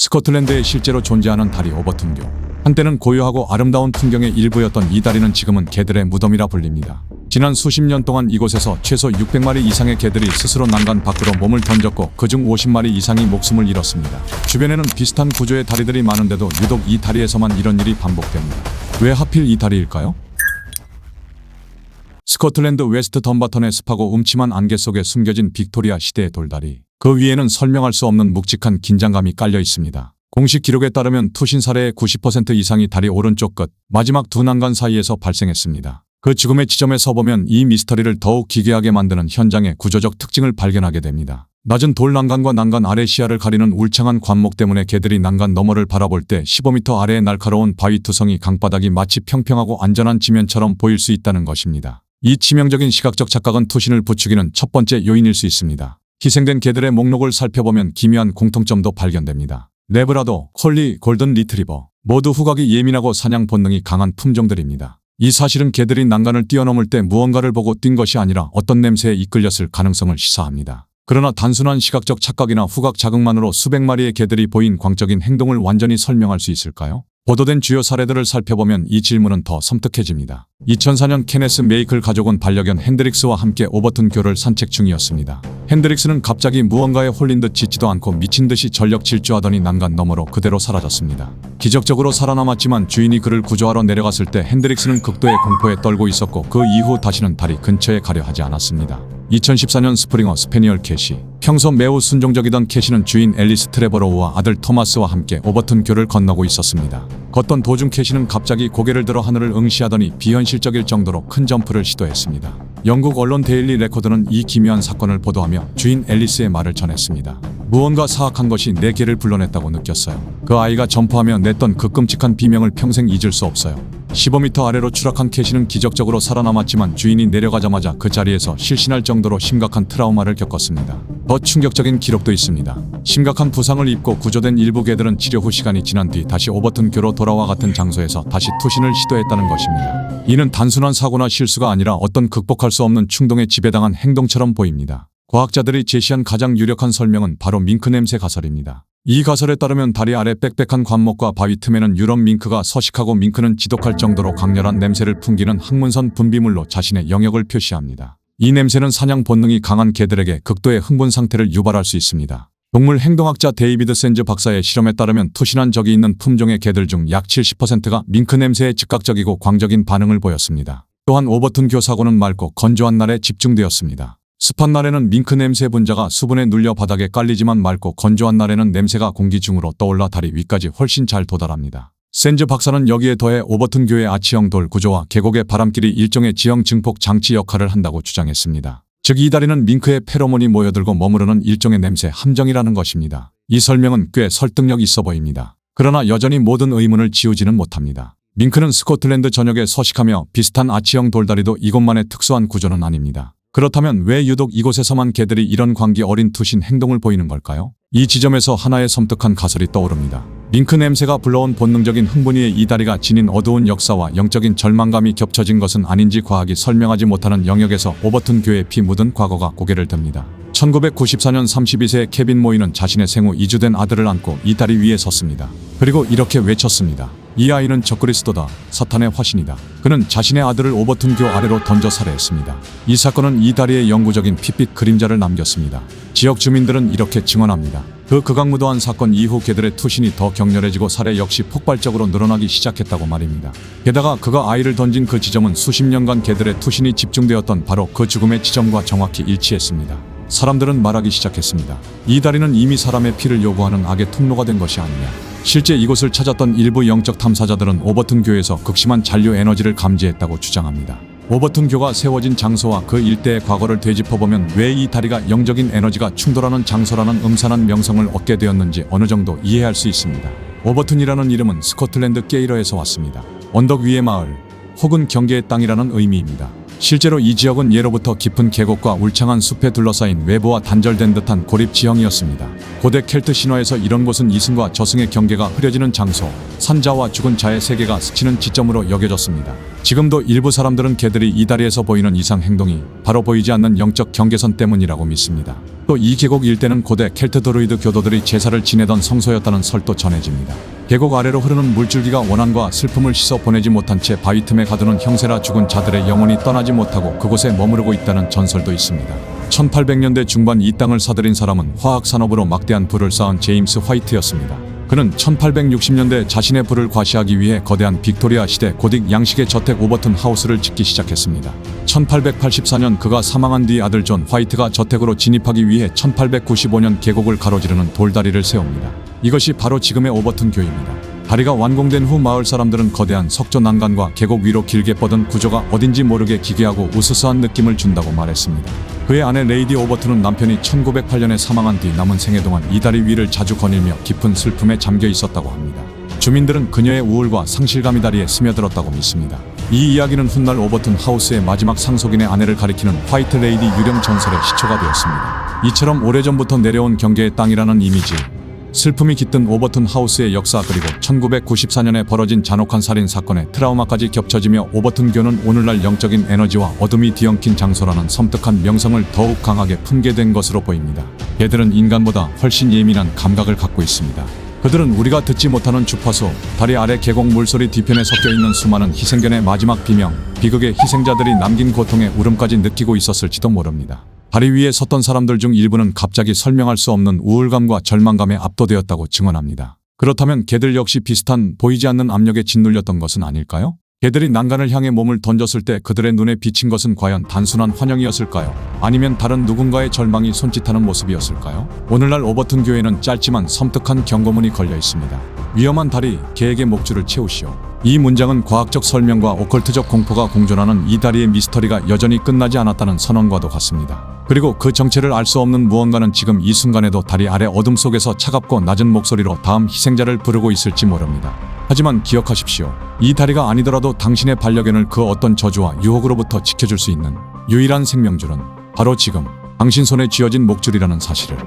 스코틀랜드에 실제로 존재하는 다리 오버튼교. 한때는 고요하고 아름다운 풍경의 일부였던 이 다리는 지금은 개들의 무덤이라 불립니다. 지난 수십 년 동안 이곳에서 최소 600마리 이상의 개들이 스스로 난간 밖으로 몸을 던졌고 그중 50마리 이상이 목숨을 잃었습니다. 주변에는 비슷한 구조의 다리들이 많은데도 유독 이 다리에서만 이런 일이 반복됩니다. 왜 하필 이 다리일까요? 스코틀랜드 웨스트 덤바턴의 습하고 음침한 안개 속에 숨겨진 빅토리아 시대의 돌다리. 그 위에는 설명할 수 없는 묵직한 긴장감이 깔려 있습니다. 공식 기록에 따르면 투신 사례의 90% 이상이 다리 오른쪽 끝, 마지막 두 난간 사이에서 발생했습니다. 그 죽음의 지점에 서보면 이 미스터리를 더욱 기괴하게 만드는 현장의 구조적 특징을 발견하게 됩니다. 낮은 돌 난간과 난간 아래 시야를 가리는 울창한 관목 때문에 개들이 난간 너머를 바라볼 때 15m 아래의 날카로운 바위 투성이 강바닥이 마치 평평하고 안전한 지면처럼 보일 수 있다는 것입니다. 이 치명적인 시각적 착각은 투신을 부추기는 첫 번째 요인일 수 있습니다. 희생된 개들의 목록을 살펴보면 기묘한 공통점도 발견됩니다. 레브라도, 콜리, 골든 리트리버 모두 후각이 예민하고 사냥 본능이 강한 품종들입니다. 이 사실은 개들이 난간을 뛰어넘을 때 무언가를 보고 뛴 것이 아니라 어떤 냄새에 이끌렸을 가능성을 시사합니다. 그러나 단순한 시각적 착각이나 후각 자극만으로 수백 마리의 개들이 보인 광적인 행동을 완전히 설명할 수 있을까요? 보도된 주요 사례들을 살펴보면 이 질문은 더 섬뜩해집니다. 2004년 케네스 메이클 가족은 반려견 핸드릭스와 함께 오버튼교를 산책 중이었습니다. 핸드릭스는 갑자기 무언가에 홀린 듯 짖지도 않고 미친 듯이 전력 질주하더니 난간 너머로 그대로 사라졌습니다. 기적적으로 살아남았지만 주인이 그를 구조하러 내려갔을 때 핸드릭스는 극도의 공포에 떨고 있었고 그 이후 다시는 다리 근처에 가려 하지 않았습니다. 2014년 스프링어 스페니얼 캐시. 평소 매우 순종적이던 캐시는 주인 앨리스 트레버로우와 아들 토마스와 함께 오버튼교를 건너고 있었습니다. 걷던 도중 캐시는 갑자기 고개를 들어 하늘을 응시하더니 비현실적일 정도로 큰 점프를 시도했습니다. 영국 언론 데일리 레코드는 이 기묘한 사건을 보도하며 주인 앨리스의 말을 전했습니다. 무언가 사악한 것이 내 개를 불러냈다고 느꼈어요. 그 아이가 점프하며 냈던 그 끔찍한 비명을 평생 잊을 수 없어요. 15m 아래로 추락한 캐시는 기적적으로 살아남았지만 주인이 내려가자마자 그 자리에서 실신할 정도로 심각한 트라우마를 겪었습니다. 더 충격적인 기록도 있습니다. 심각한 부상을 입고 구조된 일부 개들은 치료 후 시간이 지난 뒤 다시 오버튼교로 돌아와 같은 장소에서 다시 투신을 시도했다는 것입니다. 이는 단순한 사고나 실수가 아니라 어떤 극복할 수 없는 충동에 지배당한 행동처럼 보입니다. 과학자들이 제시한 가장 유력한 설명은 바로 밍크 냄새 가설입니다. 이 가설에 따르면 다리 아래 빽빽한 관목과 바위 틈에는 유럽 밍크가 서식하고 밍크는 지독할 정도로 강렬한 냄새를 풍기는 항문선 분비물로 자신의 영역을 표시합니다. 이 냄새는 사냥 본능이 강한 개들에게 극도의 흥분 상태를 유발할 수 있습니다. 동물 행동학자 데이비드 샌즈 박사의 실험에 따르면 투신한 적이 있는 품종의 개들 중 약 70%가 밍크 냄새에 즉각적이고 광적인 반응을 보였습니다. 또한 오버튼교 사고는 맑고 건조한 날에 집중되었습니다. 습한 날에는 밍크 냄새 분자가 수분에 눌려 바닥에 깔리지만 맑고 건조한 날에는 냄새가 공기 중으로 떠올라 다리 위까지 훨씬 잘 도달합니다. 샌즈 박사는 여기에 더해 오버튼교의 아치형 돌 구조와 계곡의 바람길이 일종의 지형 증폭 장치 역할을 한다고 주장했습니다. 즉 이 다리는 밍크의 페로몬이 모여들고 머무르는 일종의 냄새 함정이라는 것입니다. 이 설명은 꽤 설득력 있어 보입니다. 그러나 여전히 모든 의문을 지우지는 못합니다. 밍크는 스코틀랜드 전역에 서식하며 비슷한 아치형 돌다리도 이곳만의 특수한 구조는 아닙니다. 그렇다면 왜 유독 이곳에서만 개들이 이런 광기 어린 투신 행동을 보이는 걸까요? 이 지점에서 하나의 섬뜩한 가설이 떠오릅니다. 밍크 냄새가 불러온 본능적인 흥분 위에 이 다리가 지닌 어두운 역사와 영적인 절망감이 겹쳐진 것은 아닌지 과학이 설명하지 못하는 영역에서 오버튼교의 피 묻은 과거가 고개를 듭니다. 1994년 32세 케빈 모이는 자신의 생후 2주 된 아들을 안고 이 다리 위에 섰습니다. 그리고 이렇게 외쳤습니다. 이 아이는 적그리스도다. 사탄의 화신이다. 그는 자신의 아들을 오버튼교 아래로 던져 살해했습니다. 이 사건은 이 다리에 영구적인 핏빛 그림자를 남겼습니다. 지역 주민들은 이렇게 증언합니다. 그 극악무도한 사건 이후 개들의 투신이 더 격렬해지고 살해 역시 폭발적으로 늘어나기 시작했다고 말입니다. 게다가 그가 아이를 던진 그 지점은 수십 년간 개들의 투신이 집중되었던 바로 그 죽음의 지점과 정확히 일치했습니다. 사람들은 말하기 시작했습니다. 이 다리는 이미 사람의 피를 요구하는 악의 통로가 된 것이 아니냐. 실제 이곳을 찾았던 일부 영적 탐사자들은 오버튼교에서 극심한 잔류 에너지를 감지했다고 주장합니다. 오버튼교가 세워진 장소와 그 일대의 과거를 되짚어보면 왜 이 다리가 영적인 에너지가 충돌하는 장소라는 음산한 명성을 얻게 되었는지 어느 정도 이해할 수 있습니다. 오버튼이라는 이름은 스코틀랜드 게이러에서 왔습니다. 언덕 위의 마을 혹은 경계의 땅이라는 의미입니다. 실제로 이 지역은 예로부터 깊은 계곡과 울창한 숲에 둘러싸인 외부와 단절된 듯한 고립 지형이었습니다. 고대 켈트 신화에서 이런 곳은 이승과 저승의 경계가 흐려지는 장소, 산자와 죽은 자의 세계가 스치는 지점으로 여겨졌습니다. 지금도 일부 사람들은 개들이 이 다리에서 보이는 이상 행동이 바로 보이지 않는 영적 경계선 때문이라고 믿습니다. 또 이 계곡 일대는 고대 켈트 드루이드 교도들이 제사를 지내던 성소였다는 설도 전해집니다. 계곡 아래로 흐르는 물줄기가 원한과 슬픔을 씻어 보내지 못한 채 바위 틈에 가두는 형세라 죽은 자들의 영혼이 떠나지 못하고 그곳에 머무르고 있다는 전설도 있습니다. 1800년대 중반 이 땅을 사들인 사람은 화학산업으로 막대한 부를 쌓은 제임스 화이트였습니다. 그는 1860년대 자신의 부를 과시하기 위해 거대한 빅토리아 시대 고딕 양식의 저택 오버튼 하우스를 짓기 시작했습니다. 1884년 그가 사망한 뒤 아들 존 화이트가 저택으로 진입하기 위해 1895년 계곡을 가로지르는 돌다리를 세웁니다. 이것이 바로 지금의 오버튼 교입니다. 다리가 완공된 후 마을 사람들은 거대한 석조 난간과 계곡 위로 길게 뻗은 구조가 어딘지 모르게 기괴하고 우스스한 느낌을 준다고 말했습니다. 그의 아내 레이디 오버튼은 남편이 1908년에 사망한 뒤 남은 생애 동안 이 다리 위를 자주 거닐며 깊은 슬픔에 잠겨 있었다고 합니다. 주민들은 그녀의 우울과 상실감이 다리에 스며들었다고 믿습니다. 이 이야기는 훗날 오버튼 하우스의 마지막 상속인의 아내를 가리키는 화이트 레이디 유령 전설의 시초가 되었습니다. 이처럼 오래전부터 내려온 경계의 땅이라는 이미지, 슬픔이 깃든 오버튼 하우스의 역사 그리고 1994년에 벌어진 잔혹한 살인 사건의 트라우마까지 겹쳐지며 오버튼교는 오늘날 영적인 에너지와 어둠이 뒤엉킨 장소라는 섬뜩한 명성을 더욱 강하게 품게 된 것으로 보입니다. 개들은 인간보다 훨씬 예민한 감각을 갖고 있습니다. 그들은 우리가 듣지 못하는 주파수, 다리 아래 계곡 물소리 뒤편에 섞여있는 수많은 희생견의 마지막 비명, 비극의 희생자들이 남긴 고통의 울음까지 느끼고 있었을지도 모릅니다. 다리 위에 섰던 사람들 중 일부는 갑자기 설명할 수 없는 우울감과 절망감에 압도되었다고 증언합니다. 그렇다면 개들 역시 비슷한 보이지 않는 압력에 짓눌렸던 것은 아닐까요? 개들이 난간을 향해 몸을 던졌을 때 그들의 눈에 비친 것은 과연 단순한 환영이었을까요? 아니면 다른 누군가의 절망이 손짓하는 모습이었을까요? 오늘날 오버튼 교회는 짧지만 섬뜩한 경고문이 걸려 있습니다. 위험한 다리, 개에게 목줄을 채우시오. 이 문장은 과학적 설명과 오컬트적 공포가 공존하는 이 다리의 미스터리가 여전히 끝나지 않았다는 선언과도 같습니다. 그리고 그 정체를 알 수 없는 무언가는 지금 이 순간에도 다리 아래 어둠 속에서 차갑고 낮은 목소리로 다음 희생자를 부르고 있을지 모릅니다. 하지만 기억하십시오. 이 다리가 아니더라도 당신의 반려견을 그 어떤 저주와 유혹으로부터 지켜줄 수 있는 유일한 생명줄은 바로 지금 당신 손에 쥐어진 목줄이라는 사실을